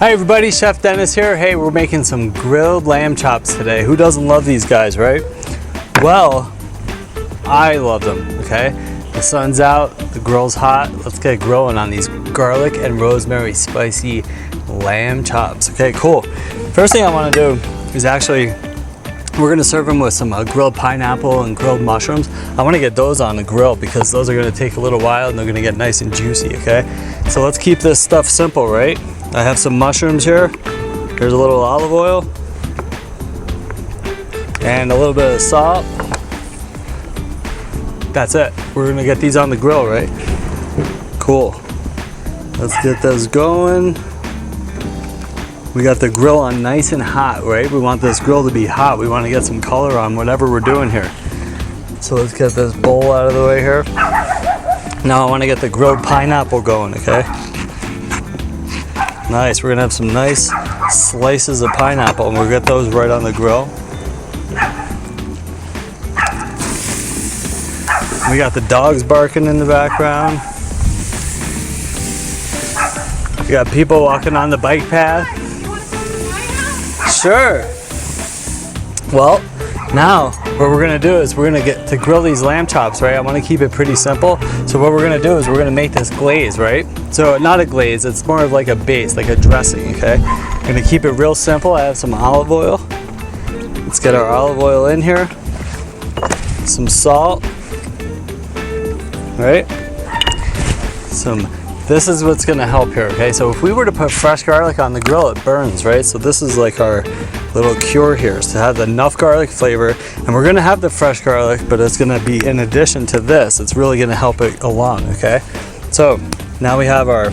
Hi everybody, Chef Dennis here. Hey, we're making some grilled lamb chops today. Who doesn't love these guys, right? Well, I love them, okay? The sun's out, the grill's hot. Let's get grilling on these garlic and rosemary spicy lamb chops. Okay, cool. First thing I want to do is we're gonna serve them with some grilled pineapple and grilled mushrooms. I wanna get those on the grill because those are gonna take a little while and they're gonna get nice and juicy, okay? So let's keep this stuff simple, right? I have some mushrooms here. Here's a little olive oil and a little bit of salt. That's it. We're gonna get these on the grill, right? Cool. Let's get this going. We got the grill on nice and hot, right? We want this grill to be hot. We want to get some color on whatever we're doing here. So let's get this bowl out of the way here. Now I want to get the grilled pineapple going, okay? Nice, we're gonna have some nice slices of pineapple and we'll get those right on the grill. We got the dogs barking in the background. We got people walking on the bike path. Sure. Well, now what we're gonna do is we're gonna get to grill these lamb chops, right? I wanna keep it pretty simple. So what we're gonna do is we're gonna make this glaze, right? So not a glaze, it's more of like a base, like a dressing, okay? We're gonna keep it real simple. I have some olive oil. Let's get our olive oil in here. Some salt, right? This is what's gonna help here, okay? So if we were to put fresh garlic on the grill, it burns, right? So this is like our little cure here, is to have enough garlic flavor. And we're gonna have the fresh garlic, but it's gonna be in addition to this. It's really gonna help it along, okay? So now we have our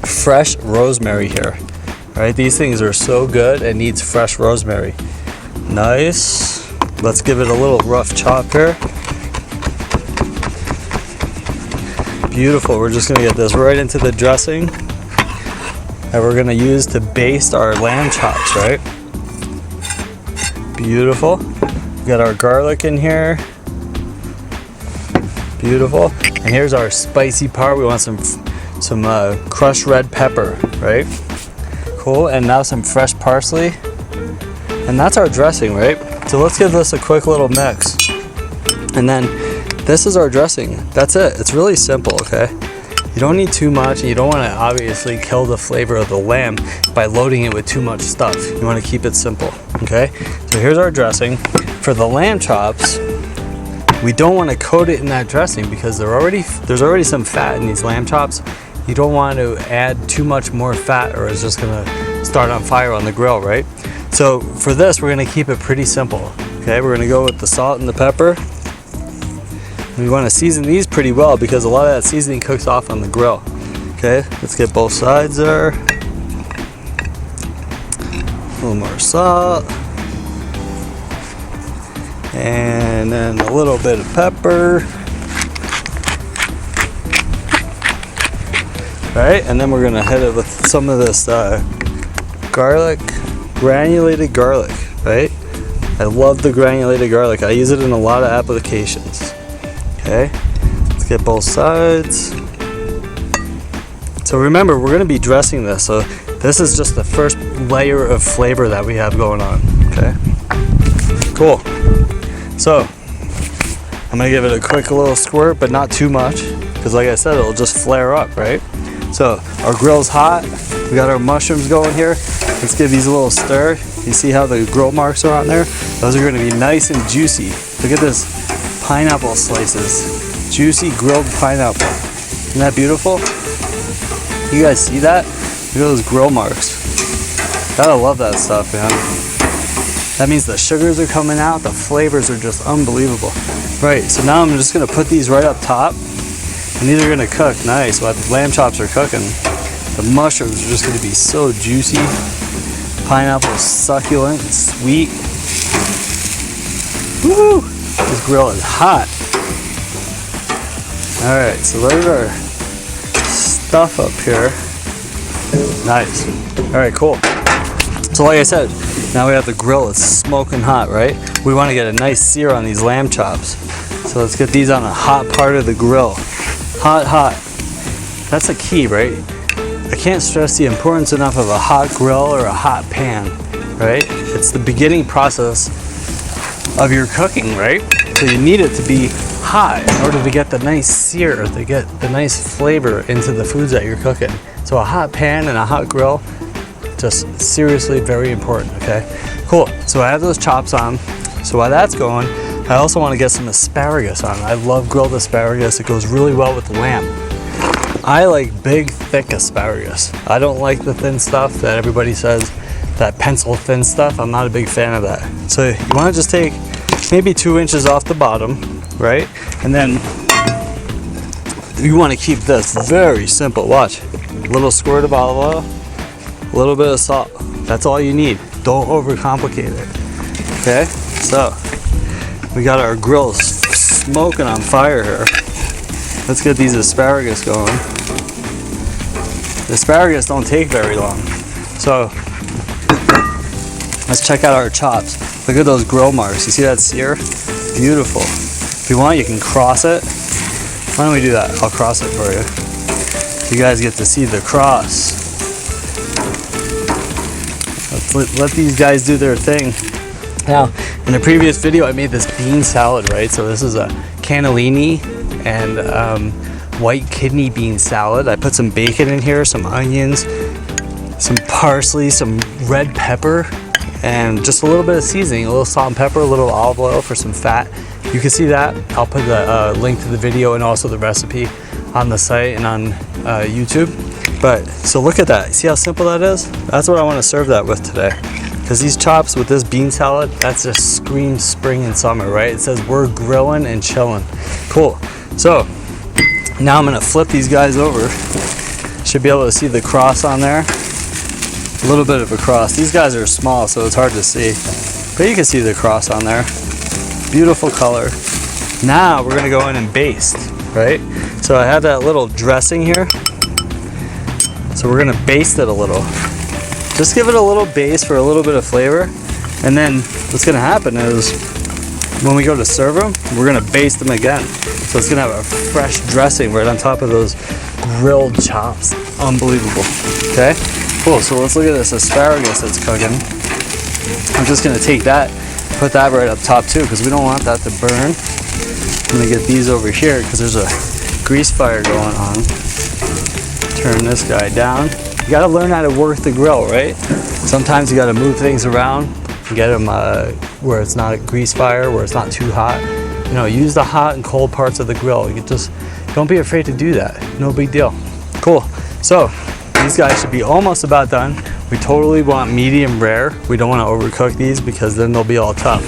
fresh rosemary here, right? These things are so good, it needs fresh rosemary. Nice. Let's give it a little rough chop here. Beautiful. We're just gonna get this right into the dressing that we're gonna use to baste our lamb chops, right? Beautiful. We got our garlic in here. Beautiful. And here's our spicy part. We want some crushed red pepper, right? Cool. And now some fresh parsley. And that's our dressing, right? So let's give this a quick little mix. And then this is our dressing. That's it. It's really simple, okay? You don't need too much, and you don't want to obviously kill the flavor of the lamb by loading it with too much stuff. You want to keep it simple, okay? So here's our dressing. For the lamb chops, we don't want to coat it in that dressing because there's already some fat in these lamb chops. You don't want to add too much more fat or it's just going to start on fire on the grill, right? So for this, we're going to keep it pretty simple, okay? We're going to go with the salt and the pepper. We want to season these pretty well because a lot of that seasoning cooks off on the grill. Okay, let's get both sides there. A little more salt. And then a little bit of pepper. Right, and then we're going to hit it with some of this garlic, granulated garlic, right? I love the granulated garlic. I use it in a lot of applications. Okay, let's get both sides. So remember, we're gonna be dressing this, so this is just the first layer of flavor that we have going on, okay? Cool. So, I'm gonna give it a quick little squirt, but not too much, because like I said, it'll just flare up, right? So, our grill's hot. We got our mushrooms going here. Let's give these a little stir. You see how the grill marks are on there? Those are gonna be nice and juicy. Look at this. Pineapple slices, juicy grilled pineapple. Isn't that beautiful? You guys see that? Look at those grill marks. Gotta love that stuff, man. That means the sugars are coming out, the flavors are just unbelievable. Right, so now I'm just gonna put these right up top, and these are gonna cook nice while the lamb chops are cooking. The mushrooms are just gonna be so juicy. Pineapple is succulent and sweet. Woo! This grill is hot. All right, so there's our stuff up here. Nice. All right, cool. So like I said, now we have the grill. It's smoking hot, right? We want to get a nice sear on these lamb chops. So let's get these on a hot part of the grill. Hot, hot. That's the key, right? I can't stress the importance enough of a hot grill or a hot pan, right? It's the beginning process of your cooking, right? So you need it to be hot in order to get the nice sear, to get the nice flavor into the foods that you're cooking. So a hot pan and a hot grill, just seriously very important, okay? Cool, so I have those chops on. So while that's going, I also want to get some asparagus on. I love grilled asparagus. It goes really well with lamb. I like big, thick asparagus. I don't like the thin stuff that everybody says, that pencil thin stuff. I'm not a big fan of that. So you want to just take maybe 2 inches off the bottom, right? And then you want to keep this very simple. Watch, a little squirt of olive oil, a little bit of salt. That's all you need. Don't overcomplicate it, okay? So we got our grills smoking on fire here. Let's get these asparagus going. The asparagus don't take very long. So let's check out our chops. Look at those grill marks. You see that sear? Beautiful. If you want, you can cross it. Why don't we do that? I'll cross it for you. You guys get to see the cross. Let's let these guys do their thing. Now, in the previous video, I made this bean salad, right? So this is a cannellini and white kidney bean salad. I put some bacon in here, some onions, some parsley, some red pepper, and just a little bit of seasoning, a little salt and pepper, a little olive oil for some fat. You can see that. I'll put the link to the video and also the recipe on the site and on YouTube. But, so look at that. See how simple that is? That's what I want to serve that with today. Because these chops with this bean salad, that's just screams spring and summer, right? It says we're grilling and chilling. Cool. So now I'm gonna flip these guys over. Should be able to see the cross on there. A little bit of a cross. These guys are small, so it's hard to see. But you can see the cross on there. Beautiful color. Now we're gonna go in and baste, right? So I have that little dressing here. So we're gonna baste it a little. Just give it a little base for a little bit of flavor. And then what's gonna happen is when we go to serve them, we're gonna baste them again. So it's gonna have a fresh dressing right on top of those grilled chops. Unbelievable, okay? Cool, so let's look at this asparagus that's cooking. I'm just gonna take that, put that right up top too, because we don't want that to burn. I'm gonna get these over here because there's a grease fire going on. Turn this guy down. You gotta learn how to work the grill, right? Sometimes you gotta move things around and get them where it's not a grease fire, where it's not too hot. You know, use the hot and cold parts of the grill. You just, don't be afraid to do that. No big deal. Cool. So, these guys should be almost about done. We totally want medium rare. We don't wanna overcook these because then they'll be all tough.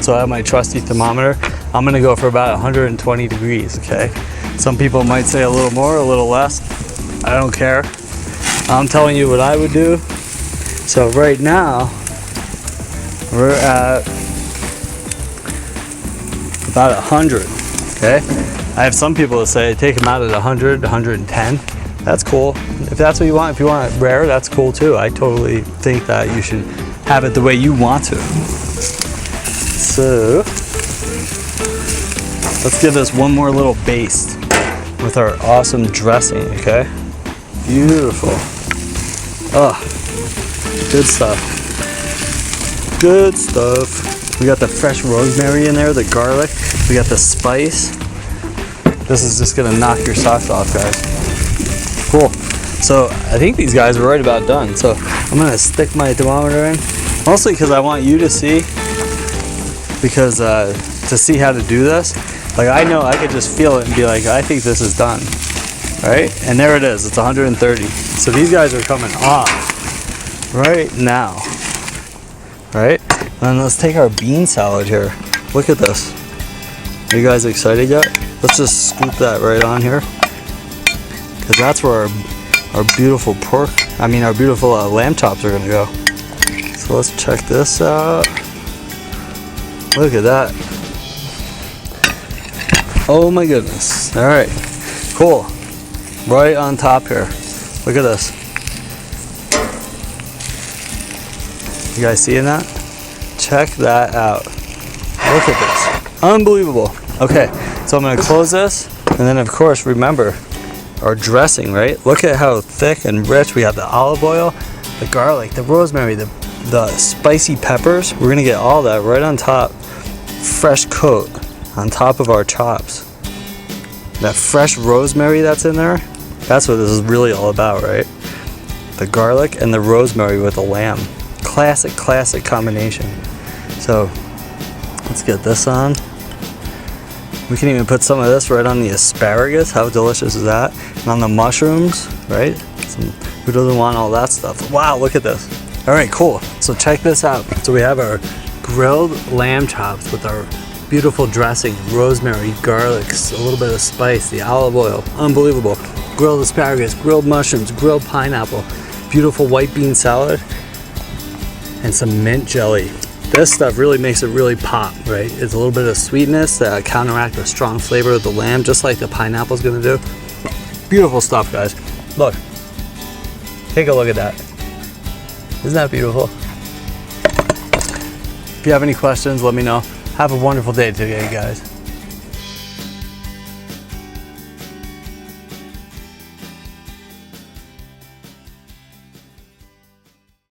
So I have my trusty thermometer. I'm gonna go for about 120 degrees, okay? Some people might say a little more, a little less. I don't care. I'm telling you what I would do. So right now, we're at about 100, okay? I have some people that say take them out at 100, 110. That's cool. If that's what you want, if you want it rare, that's cool too. I totally think that you should have it the way you want to. So, let's give this one more little baste with our awesome dressing, okay? Beautiful. Oh, good stuff. Good stuff. We got the fresh rosemary in there, the garlic. We got the spice. This is just gonna knock your socks off, guys. Cool. So I think these guys are right about done. So I'm gonna stick my thermometer in, mostly because I want you to see, because to see how to do this. Like I know I could just feel it and be like, I think this is done. Right? And there it is, it's 130. So these guys are coming off right now. Right? And let's take our bean salad here. Look at this. Are you guys excited yet? Let's just scoop that right on here. Because that's where our beautiful our beautiful lamb chops are gonna go. So let's check this out. Look at that. Oh my goodness. All right, cool. Right on top here. Look at this. You guys seeing that? Check that out. Look at this. Unbelievable. Okay, so I'm gonna close this, and then of course remember, our dressing, right? Look at how thick and rich. We have the olive oil, the garlic, the rosemary, the spicy peppers. We're gonna get all that right on top. Fresh coat on top of our chops. That fresh rosemary that's in there, that's what this is really all about, right? The garlic and the rosemary with the lamb. Classic combination. So let's get this on. We can even put some of this right on the asparagus. How delicious is that? And on the mushrooms, right? Who doesn't want all that stuff? Wow, look at this. All right, cool. So check this out. So we have our grilled lamb chops with our beautiful dressing, rosemary, garlic, a little bit of spice, the olive oil, unbelievable. Grilled asparagus, grilled mushrooms, grilled pineapple, beautiful white bean salad, and some mint jelly. This stuff really makes it really pop, right? It's a little bit of sweetness that counteract the strong flavor of the lamb, just like the pineapple's gonna do. Beautiful stuff, guys. Look, take a look at that. Isn't that beautiful? If you have any questions, let me know. Have a wonderful day today, guys.